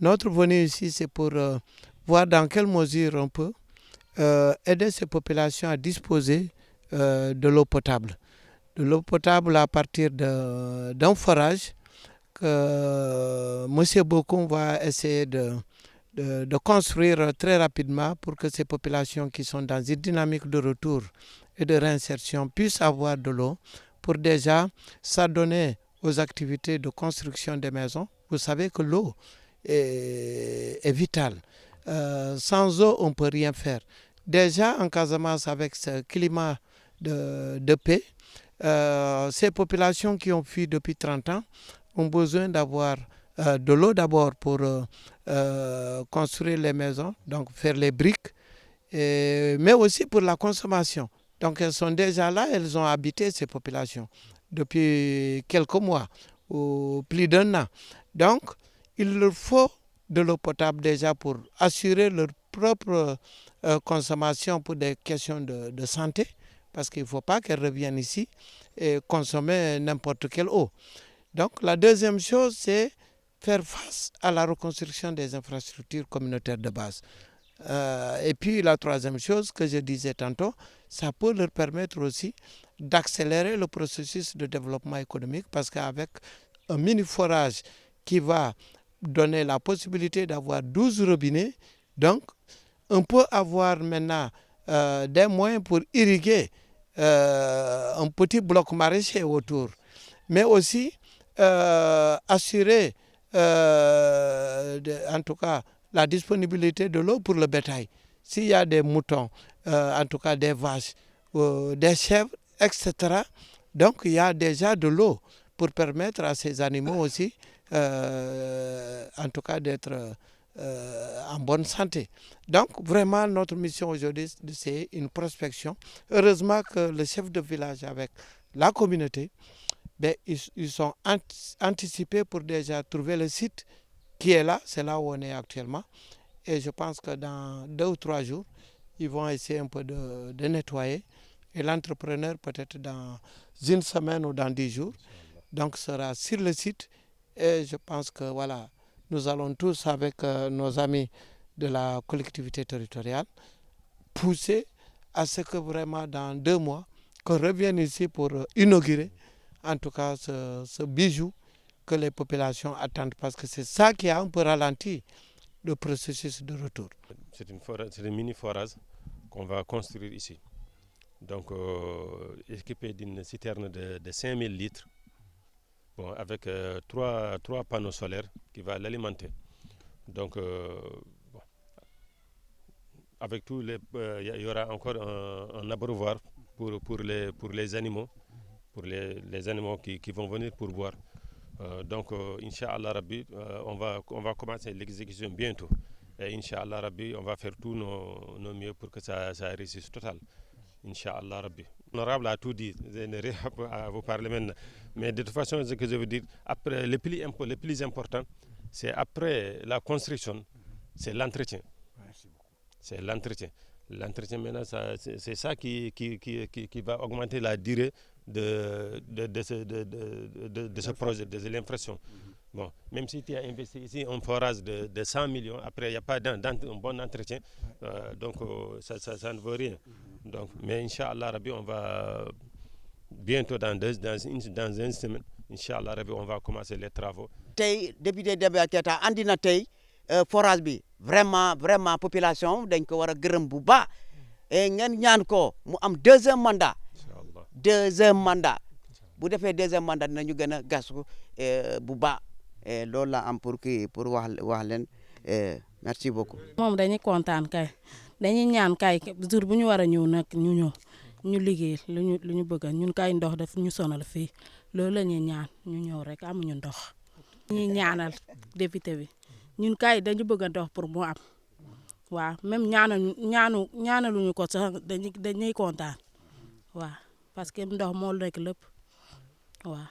Notre venue ici, c'est pour voir dans quelle mesure on peut aider ces populations à disposer de l'eau potable. De l'eau potable à partir d'un forage que M. Bokoum va essayer de construire très rapidement pour que ces populations qui sont dans une dynamique de retour et de réinsertion puissent avoir de l'eau pour déjà s'adonner aux activités de construction des maisons. Vous savez que l'eau est vitale. Sans eau, on ne peut rien faire. Déjà en Casamance, avec ce climat de paix, ces populations qui ont fui depuis 30 ans ont besoin d'avoir de l'eau d'abord pour construire les maisons, donc faire les briques, mais aussi pour la consommation. Donc elles sont déjà là, elles ont habité ces populations depuis quelques mois ou plus d'1 an. Donc il leur faut de l'eau potable déjà pour assurer leur propre consommation pour des questions de santé, parce qu'il ne faut pas qu'elles reviennent ici et consommer n'importe quelle eau. Donc la deuxième chose, c'est faire face à la reconstruction des infrastructures communautaires de base. Et puis la troisième chose que je disais tantôt, ça peut leur permettre aussi d'accélérer le processus de développement économique, parce qu'avec un mini-forage qui va donner la possibilité d'avoir 12 robinets, donc on peut avoir maintenant des moyens pour irriguer un petit bloc maraîcher autour, mais aussi assurer en tout cas la disponibilité de l'eau pour le bétail. S'il y a des moutons, en tout cas des vaches, des chèvres, etc., donc il y a déjà de l'eau pour permettre à ces animaux aussi, en tout cas d'être en bonne santé. Donc vraiment notre mission aujourd'hui, c'est une prospection. Heureusement que le chef de village avec la communauté, ils sont anticipés pour déjà trouver le site qui est là, c'est là où on est actuellement. Et je pense que dans 2 ou 3 jours, ils vont essayer un peu de nettoyer. Et l'entrepreneur, peut-être dans 1 semaine ou dans 10 jours, donc sera sur le site. Et je pense que voilà, nous allons tous, avec nos amis de la collectivité territoriale, pousser à ce que vraiment dans 2 mois, qu'on revienne ici pour inaugurer en tout cas ce bijou que les populations attendent, parce que c'est ça qui a un peu ralenti le processus de retour. C'est un mini-forage qu'on va construire ici. Donc équipé d'une citerne de 5000 litres, bon, avec 3 panneaux solaires qui vont l'alimenter. Donc bon, avec tous les, il y aura encore un abreuvoir pour les animaux, pour les animaux qui vont venir pour boire. Donc Inch'Allah Rabbi, on va commencer l'exécution bientôt. Et Inch'Allah Rabbi, on va faire tout nos mieux pour que ça réussisse total. Inch'Allah Rabbi. L'honorable a tout dit, je n'ai rien à vous parler maintenant. Mais de toute façon, ce que je veux dire, après, le plus important, c'est après la construction, c'est l'entretien. C'est l'entretien. L'entretien, maintenant, c'est ça qui va augmenter la durée de ce projet, de l'impression. Bon, même si tu as investi ici un forage de 100 millions, après il n'y a pas un bon entretien, donc ça ne vaut rien. Donc, mais Inch'Allah Rabbi, on va bientôt dans une semaine, Inch'Allah Rabbi, on va commencer les travaux. Tey député Demba Keita andi na tey forage bi vraiment population dañ ko war a gërëm bu baax et ngeen ñaan ko mu am 2e mandat. 2e mandat bu defee 2e mandat dinañu gën a gasu bu baax loolu la am pour wax leen merci beaucoup. moom dañuy kontaan kay dañuy ñaan kay jour bu ñu war a ñëw nag ñu ñëw ñu liggéey lu ñu bëgg ñun kay ndox daf ñu sonal fii loolu la ñuy ñaan ñu ñëw rek amuñu ndox. ñuy ñaanal député bi ñun kay dañu bëgg a ndox pour mu am waaw même ñaanaluñu ko sax dañuy kontaan waaw parce que ndox moo nekk lépp waaw.